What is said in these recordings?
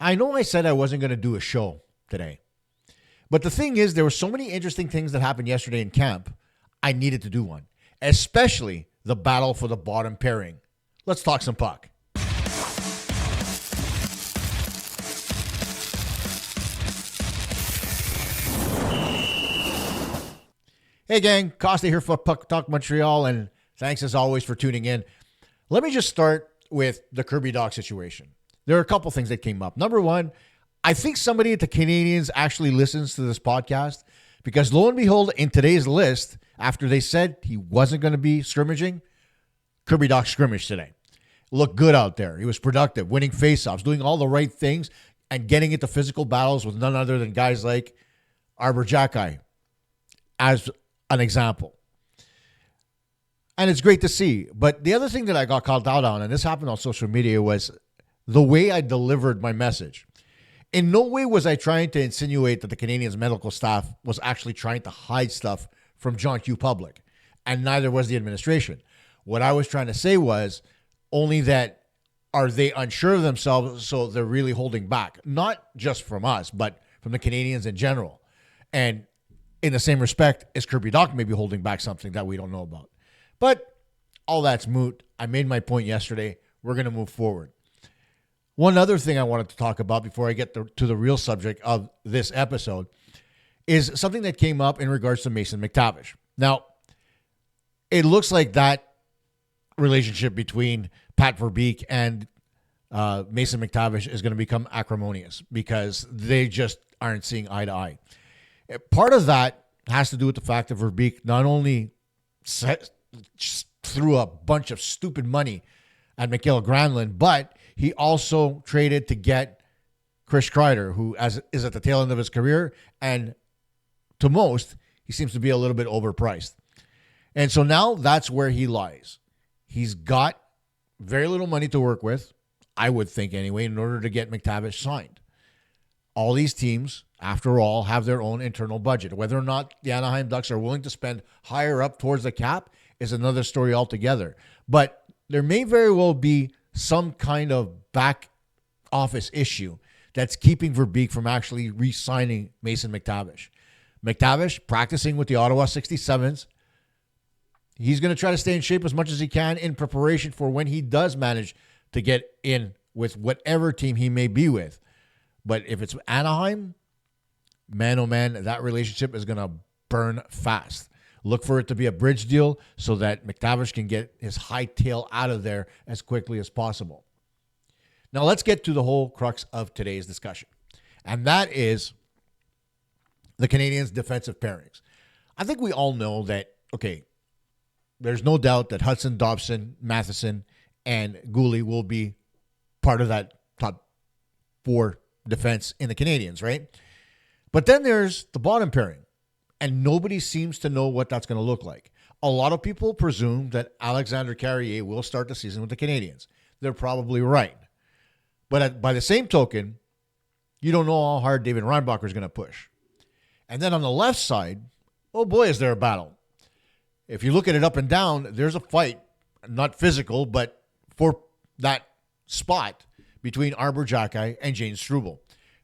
I know I said I wasn't going to do a show today, but the thing is, there were so many interesting things that happened yesterday in camp, I needed to do one, especially the battle for the bottom pairing. Let's talk some puck. Hey gang, Costa here for Puck Talk Montreal, and thanks as always for tuning in. Let me just start with the Kirby Dach situation. There are a couple things that came up. Number one, I think somebody at the Canadiens actually listens to this podcast because lo and behold, in today's list, after they said he wasn't going to be scrimmaging, Kirby Dach scrimmaged today. Looked good out there. He was productive, winning faceoffs, doing all the right things, and getting into physical battles with none other than guys like Arber Xhekaj as an example. And it's great to see. But the other thing that I got called out on, and this happened on social media, was the way I delivered my message. In no way was I trying to insinuate that the Canadiens medical staff was actually trying to hide stuff from John Q. Public, and neither was the administration. What I was trying to say was only that are they unsure of themselves, so they're really holding back, not just from us, but from the Canadiens in general. And in the same respect, is Kirby Dach maybe holding back something that we don't know about? But all that's moot. I made my point yesterday. We're going to move forward. One other thing I wanted to talk about before I get to the real subject of this episode is something that came up in regards to Mason MacTavish. Now, it looks like that relationship between Pat Verbeek and Mason MacTavish is going to become acrimonious because they just aren't seeing eye to eye. Part of that has to do with the fact that Verbeek not only threw a bunch of stupid money at Mikael Granlund, but he also traded to get Chris Kreider, who is at the tail end of his career, and to most, he seems to be a little bit overpriced. And so now that's where he lies. He's got very little money to work with, I would think anyway, in order to get MacTavish signed. All these teams, after all, have their own internal budget. Whether or not the Anaheim Ducks are willing to spend higher up towards the cap is another story altogether. But there may very well be some kind of back office issue that's keeping Verbeek from actually re-signing Mason MacTavish. MacTavish practicing with the Ottawa 67s. He's going to try to stay in shape as much as he can in preparation for when he does manage to get in with whatever team he may be with. But if it's Anaheim, man, oh man, that relationship is going to burn fast. Look for it to be a bridge deal so that MacTavish can get his high tail out of there as quickly as possible. Now let's get to the whole crux of today's discussion. And that is the Canadiens' defensive pairings. I think we all know that, okay, there's no doubt that Hudson, Dobson, Matheson, and Gooley will be part of that top four defense in the Canadiens, right? But then there's the bottom pairing, and nobody seems to know what that's going to look like. A lot of people presume that Alexander Carrier will start the season with the Canadiens. They're probably right. But by the same token, you don't know how hard David Reinbacher is going to push. And then on the left side, oh boy, is there a battle. If you look at it up and down, there's a fight, not physical, but for that spot between Arber Xhekaj and Jayden Struble.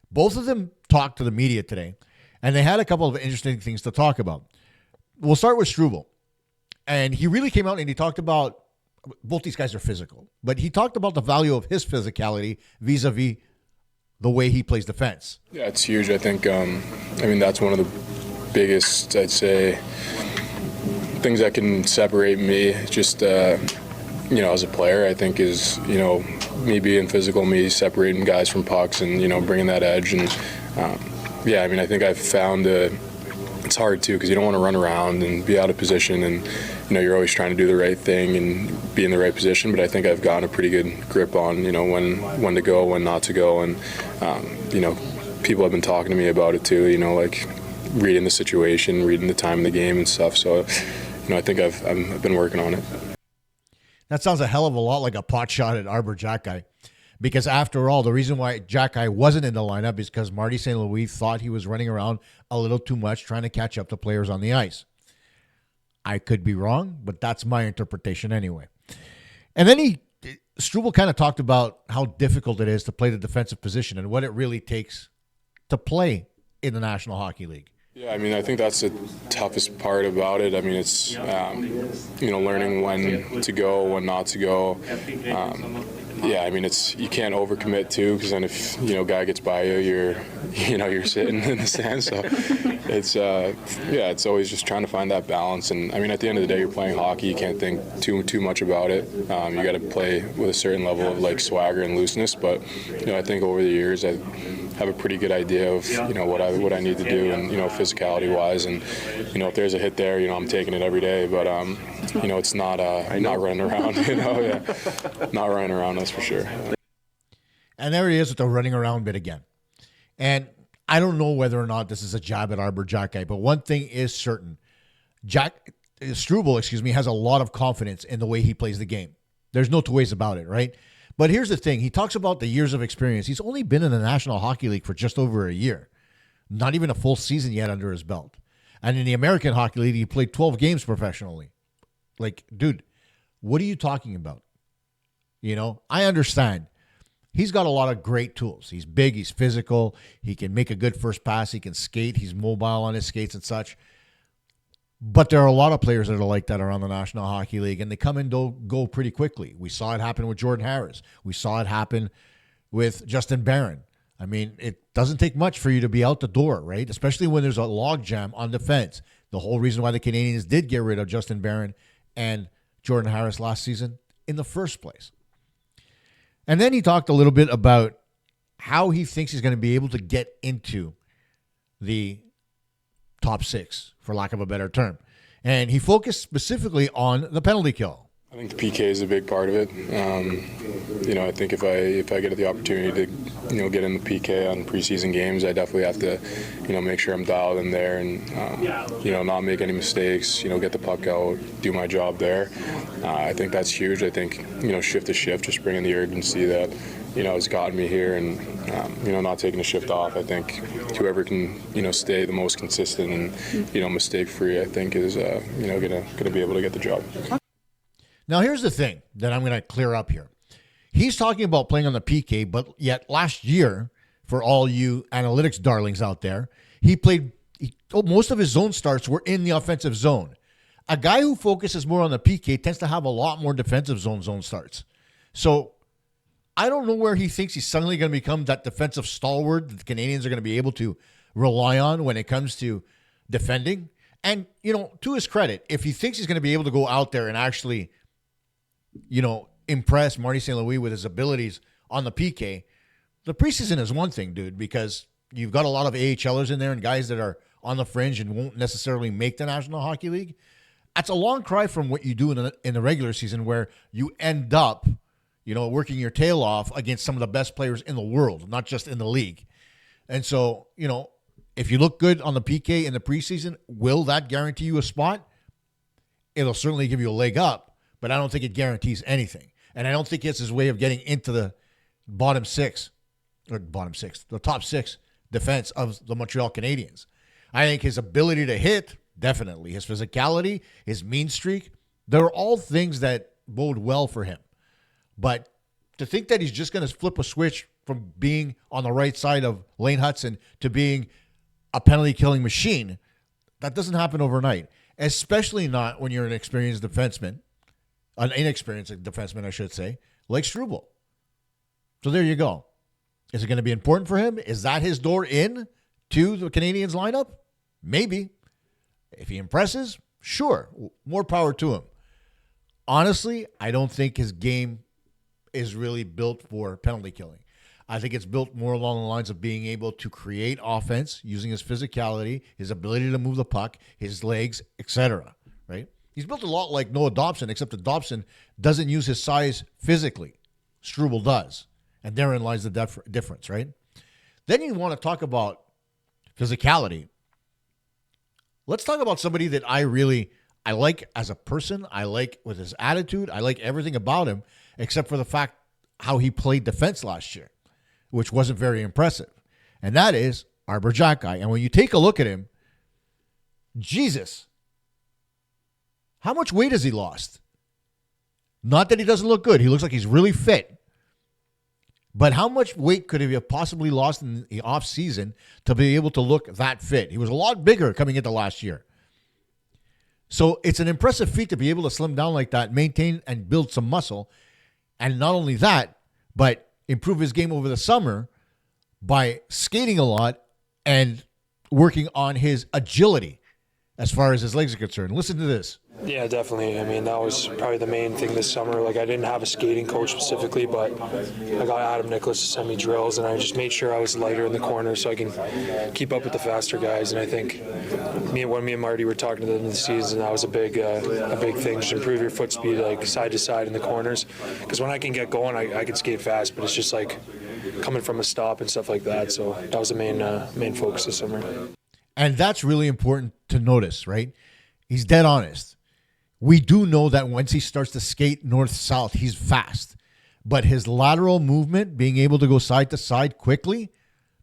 Both of them talked to the media today, and they had a couple of interesting things to talk about. We'll start with Struble. And he really came out and he talked about, both these guys are physical, but he talked about the value of his physicality vis-a-vis the way he plays defense. Yeah, it's huge. I think, that's one of the biggest, I'd say, things that can separate me just, as a player, I think is, me being physical, me separating guys from pucks and, bringing that edge. And, I think I've found it's hard too because you don't want to run around and be out of position and, you're always trying to do the right thing and be in the right position. But I think I've gotten a pretty good grip on, when to go, when not to go. And, people have been talking to me about it too, like reading the situation, reading the time of the game and stuff. So, I think I've been working on it. That sounds a hell of a lot like a pot shot at Arber Xhekaj. Because after all, the reason why Xhekaj wasn't in the lineup is because Marty St. Louis thought he was running around a little too much trying to catch up to players on the ice. I could be wrong, but that's my interpretation anyway. And then he Struble kind of talked about how difficult it is to play the defensive position and what it really takes to play in the National Hockey League. Yeah, I mean, I think that's the toughest part about it. I mean, it's, learning when to go, when not to go. Yeah, I mean, you can't overcommit too, because then if, guy gets by you, you're sitting in the sand. So it's always just trying to find that balance. And I mean, at the end of the day, you're playing hockey. You can't think too much about it. You got to play with a certain level of like swagger and looseness. But, I think over the years, I have a pretty good idea of, what I need to do and, physicality wise. And, if there's a hit there, I'm taking it every day. But, it's not running around, not running around, that's for sure. And there he is with the running around bit again. And I don't know whether or not this is a jab at Arber Xhekaj, but one thing is certain. Struble, has a lot of confidence in the way he plays the game. There's no two ways about it, right? But here's the thing. He talks about the years of experience. He's only been in the National Hockey League for just over a year. Not even a full season yet under his belt. And in the American Hockey League, he played 12 games professionally. Like, dude, what are you talking about? I understand. He's got a lot of great tools. He's big. He's physical. He can make a good first pass. He can skate. He's mobile on his skates and such. But there are a lot of players that are like that around the National Hockey League, and they come and go pretty quickly. We saw it happen with Jordan Harris. We saw it happen with Justin Barron. I mean, it doesn't take much for you to be out the door, right? Especially when there's a logjam on defense. The whole reason why the Canadiens did get rid of Justin Barron and Jordan Harris last season in the first place. And then he talked a little bit about how he thinks he's going to be able to get into the top six, for lack of a better term. And he focused specifically on the penalty kill. I think the PK is a big part of it. I think if I get the opportunity to, get in the PK on preseason games, I definitely have to, make sure I'm dialed in there and, not make any mistakes, get the puck out, do my job there. I think that's huge. I think, shift to shift, just bringing the urgency that, has gotten me here and, not taking a shift off. I think whoever can, stay the most consistent and, mistake-free, I think is, going to be able to get the job. Now, here's the thing that I'm going to clear up here. He's talking about playing on the PK, but yet last year, for all you analytics darlings out there, most of his zone starts were in the offensive zone. A guy who focuses more on the PK tends to have a lot more defensive zone starts. So I don't know where he thinks he's suddenly going to become that defensive stalwart that the Canadiens are going to be able to rely on when it comes to defending. And, to his credit, if he thinks he's going to be able to go out there and actually impress Marty St. Louis with his abilities on the PK, the preseason is one thing, dude, because you've got a lot of AHLers in there and guys that are on the fringe and won't necessarily make the National Hockey League. That's a long cry from what you do in the regular season, where you end up, working your tail off against some of the best players in the world, not just in the league. And so, if you look good on the PK in the preseason, will that guarantee you a spot? It'll certainly give you a leg up. But I don't think it guarantees anything. And I don't think it's his way of getting into the top six defense of the Montreal Canadiens. I think his ability to hit, definitely. His physicality, his mean streak, they're all things that bode well for him. But to think that he's just going to flip a switch from being on the right side of Lane Hudson to being a penalty-killing machine, that doesn't happen overnight. Especially not when you're an inexperienced defenseman, I should say, like Struble. So there you go. Is it going to be important for him? Is that his door in to the Canadiens lineup? Maybe. If he impresses, sure, more power to him. Honestly, I don't think his game is really built for penalty killing. I think it's built more along the lines of being able to create offense using his physicality, his ability to move the puck, his legs, etc. Right? He's built a lot like Noah Dobson, except that Dobson doesn't use his size physically. Struble does. And therein lies the difference, right? Then you want to talk about physicality. Let's talk about somebody that I like as a person. I like with his attitude. I like everything about him, except for the fact how he played defense last year, which wasn't very impressive. And that is Arber Xhekaj. And when you take a look at him, Jesus, how much weight has he lost? Not that he doesn't look good. He looks like he's really fit. But how much weight could he have possibly lost in the offseason to be able to look that fit? He was a lot bigger coming into last year. So it's an impressive feat to be able to slim down like that, maintain and build some muscle. And not only that, but improve his game over the summer by skating a lot and working on his agility as far as his legs are concerned. Listen to this. Yeah, definitely. I mean, that was probably the main thing this summer. Like, I didn't have a skating coach specifically, but I got Adam Nicholas to send me drills, and I just made sure I was lighter in the corner so I can keep up with the faster guys. And I think when me and Marty were talking to them in the season, that was a big thing. Just improve your foot speed, like side to side in the corners. Because when I can get going, I can skate fast, but it's just like coming from a stop and stuff like that. So that was the main focus this summer. And that's really important to notice, right? He's dead honest. We do know that once he starts to skate north-south, he's fast. But his lateral movement, being able to go side to side quickly,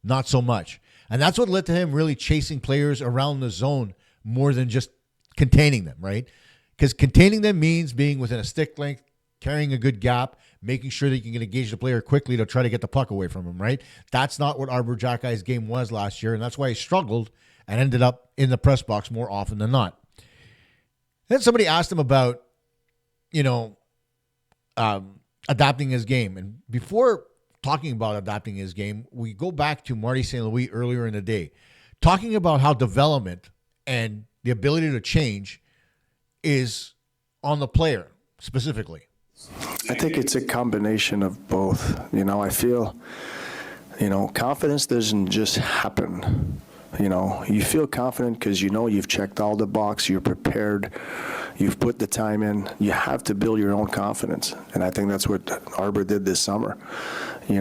not so much. And that's what led to him really chasing players around the zone more than just containing them, right? Because containing them means being within a stick length, carrying a good gap, making sure that you can engage the player quickly to try to get the puck away from him, right? That's not what Arber Xhekaj's game was last year, and that's why he struggled and ended up in the press box more often than not. Then somebody asked him about, adapting his game. And before talking about adapting his game, we go back to Marty St. Louis earlier in the day, talking about how development and the ability to change is on the player specifically. I think it's a combination of both. I feel, confidence doesn't just happen. You feel confident because you've checked all the boxes, you're prepared, you've put the time in. You have to build your own confidence, and I think that's what Arber did this summer. And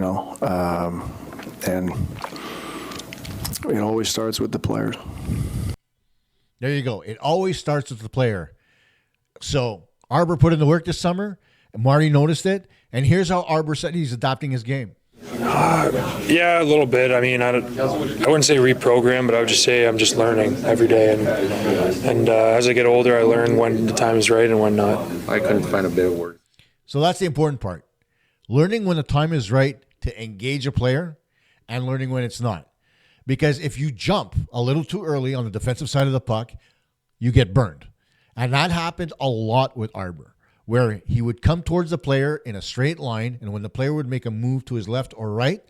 it always starts with the players. There you go. It always starts with the player. So Arber put in the work this summer. Marty noticed it, and here's how Arber said he's adapting his game. Yeah, a little bit. I mean, I wouldn't say reprogram, but I would just say I'm just learning every day. And as I get older, I learn when the time is right and when not. I couldn't find a better word. So that's the important part. Learning when the time is right to engage a player and learning when it's not. Because if you jump a little too early on the defensive side of the puck, you get burned. And that happened a lot with Arber, where he would come towards the player in a straight line, and when the player would make a move to his left or right,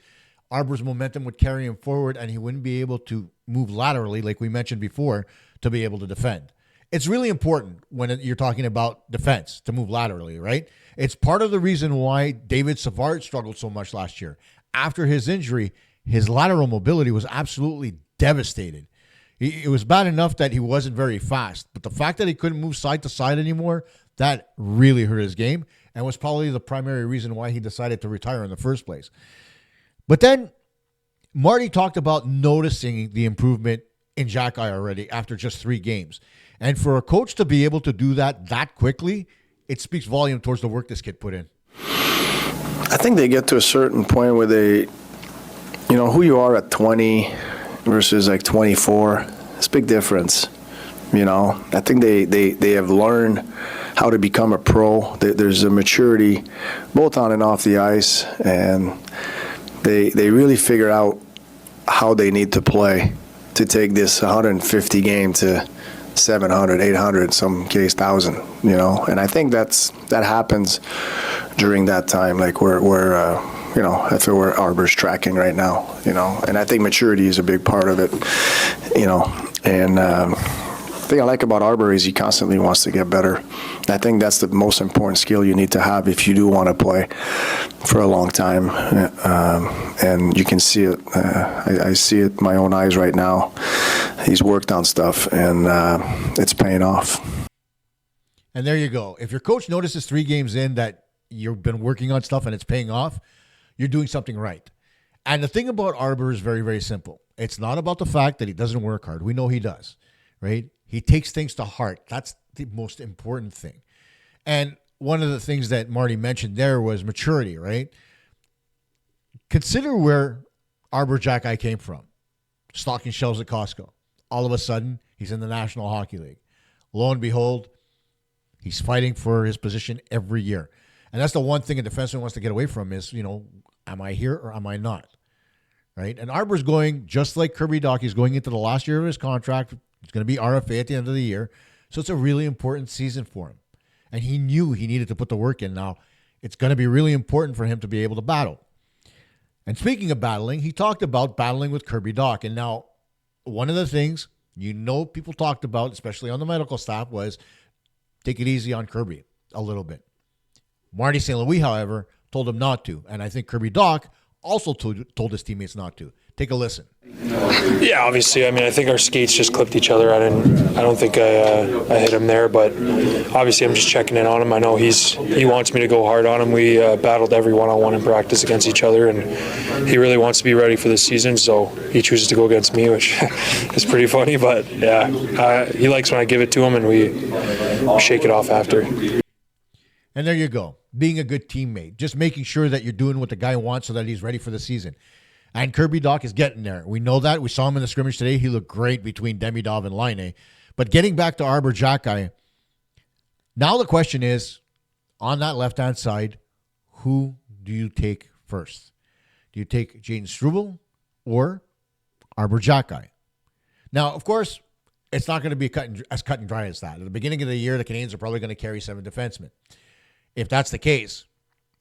Arber's momentum would carry him forward, and he wouldn't be able to move laterally, like we mentioned before, to be able to defend. It's really important when you're talking about defense to move laterally, right? It's part of the reason why David Savard struggled so much last year. After his injury, his lateral mobility was absolutely devastated. It was bad enough that he wasn't very fast, but the fact that he couldn't move side to side anymore, that really hurt his game and was probably the primary reason why he decided to retire in the first place. But then Marty talked about noticing the improvement in Xhekaj already after just 3 games. And for a coach to be able to do that quickly, it speaks volume towards the work this kid put in. I think they get to a certain point where they, who you are at 20 versus like 24, it's a big difference. I think they have learned how to become a pro. There's a maturity both on and off the ice, and they really figure out how they need to play to take this 150 game to 700, 800, some case 1,000, and I think that happens during that time, like where that's where Arber's tracking right now, and I think maturity is a big part of it, and the thing I like about Arber is he constantly wants to get better. I think that's the most important skill you need to have if you do want to play for a long time. And you can see it. I see it in my own eyes right now. He's worked on stuff, and it's paying off. And there you go. If your coach notices 3 games in that you've been working on stuff and it's paying off, you're doing something right. And the thing about Arber is very, very simple. It's not about the fact that he doesn't work hard. We know he does, right? He takes things to heart. That's the most important thing. And one of the things that Marty mentioned there was maturity, right? Consider where Arber Xhekaj came from. Stocking shelves at Costco. All of a sudden, he's in the National Hockey League. Lo and behold, He's fighting for his position every year. And that's the one thing a defenseman wants to get away from is, am I here or am I not? Right? And Arber's going, just like Kirby Dach, he's going into the last year of his contract. It's going to be RFA at the end of the year. So it's a really important season for him. And he knew he needed to put the work in. Now, it's going to be really important for him to be able to battle. And speaking of battling, he talked about battling with Kirby Dach. And now, one of the things people talked about, especially on the medical staff, was take it easy on Kirby a little bit. Marty St. Louis, however, told him not to. And I think Kirby Dach also told his teammates not to. Take a listen. Yeah, obviously. I mean, I think our skates just clipped each other. I don't think I hit him there, but obviously I'm just checking in on him. I know he wants me to go hard on him. We battled every one-on-one in practice against each other, and he really wants to be ready for this season, so he chooses to go against me, which is pretty funny. But yeah, he likes when I give it to him, and we shake it off after. And there you go. Being a good teammate. Just making sure that you're doing what the guy wants so that he's ready for the season. And Kirby Dach is getting there. We know that. We saw him in the scrimmage today. He looked great between Demidov and Laine. But getting back to Arber Xhekaj, now the question is, on that left-hand side, who do you take first? Do you take Jayden Struble or Arber Xhekaj? Now, of course, it's not going to be as cut and dry as that. At the beginning of the year, the Canadiens are probably going to carry 7 defensemen. If that's the case,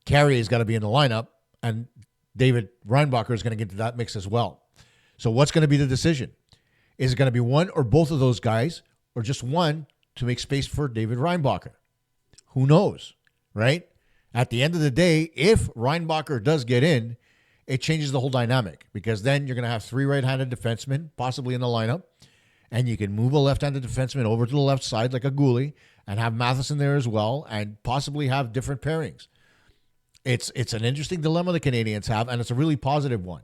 Carey has got to be in the lineup, and David Reinbacher is going to get into that mix as well. So what's going to be the decision? Is it going to be one or both of those guys, or just one to make space for David Reinbacher? Who knows, right? At the end of the day, if Reinbacher does get in, it changes the whole dynamic, because then you're going to have 3 right-handed defensemen possibly in the lineup, and you can move a left-handed defenseman over to the left side like a goalie and have Matheson there as well and possibly have different pairings. It's an interesting dilemma the Canadiens have, and it's a really positive one.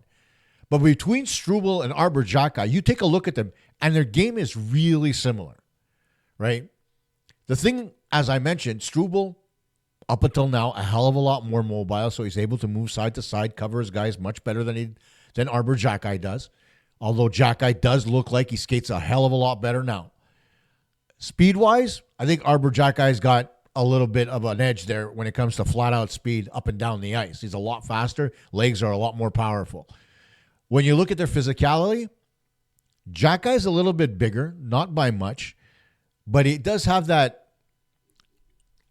But between Struble and Arber Xhekaj, you take a look at them, and their game is really similar, right? The thing, as I mentioned, Struble, up until now, a hell of a lot more mobile, so he's able to move side to side, cover his guys much better than Arber Xhekaj does. Although Xhekaj does look like he skates a hell of a lot better now. Speed-wise, I think Arber Xhekaj's got a little bit of an edge there when it comes to flat-out speed up and down the ice. He's a lot faster. Legs are a lot more powerful. When you look at their physicality, Xhekaj's a little bit bigger, not by much, but he does have that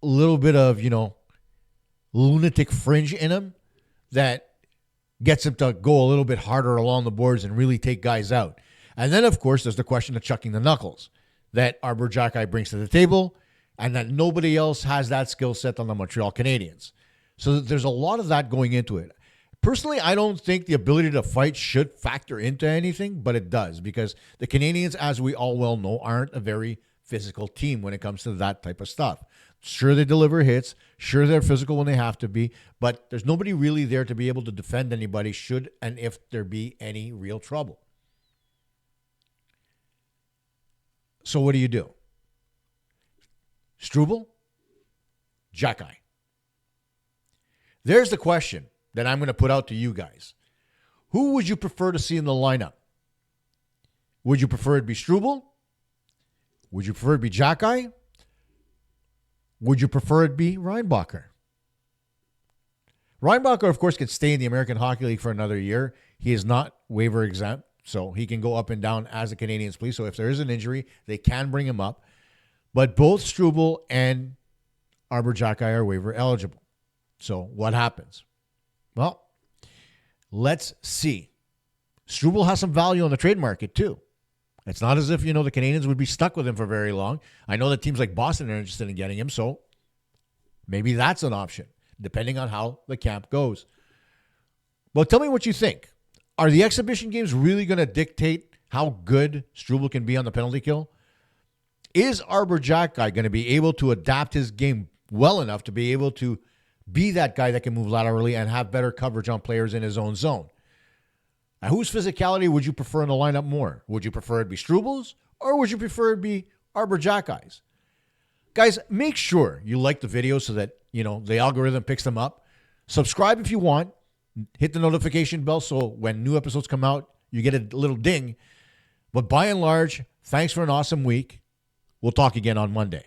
little bit of, lunatic fringe in him that gets him to go a little bit harder along the boards and really take guys out. And then, of course, there's the question of chucking the knuckles that Arber Xhekaj brings to the table, and that nobody else has that skill set on the Montreal Canadiens. So there's a lot of that going into it. Personally, I don't think the ability to fight should factor into anything, but it does, because the Canadiens, as we all well know, aren't a very physical team when it comes to that type of stuff. Sure, they deliver hits. Sure, they're physical when they have to be, but there's nobody really there to be able to defend anybody should and if there be any real trouble. So what do? Struble? Xhekaj. There's the question that I'm going to put out to you guys. Who would you prefer to see in the lineup? Would you prefer it be Struble? Would you prefer it be Xhekaj? Would you prefer it be Reinbacher? Reinbacher, of course, can stay in the American Hockey League for another year. He is not waiver exempt, so he can go up and down as the Canadiens please. So if there is an injury, they can bring him up. But both Struble and Arber Xhekaj are waiver eligible. So what happens? Well, let's see. Struble has some value on the trade market too. It's not as if, the Canadiens would be stuck with him for very long. I know that teams like Boston are interested in getting him, so maybe that's an option, depending on how the camp goes. But tell me what you think. Are the exhibition games really going to dictate how good Struble can be on the penalty kill? Is Arber Xhekaj going to be able to adapt his game well enough to be able to be that guy that can move laterally and have better coverage on players in his own zone? Now, whose physicality would you prefer in the lineup more? Would you prefer it be Struble's, or would you prefer it be Arber Xhekaj's? Guys, make sure you like the video so that, the algorithm picks them up. Subscribe if you want. Hit the notification bell so when new episodes come out, you get a little ding. But by and large, thanks for an awesome week. We'll talk again on Monday.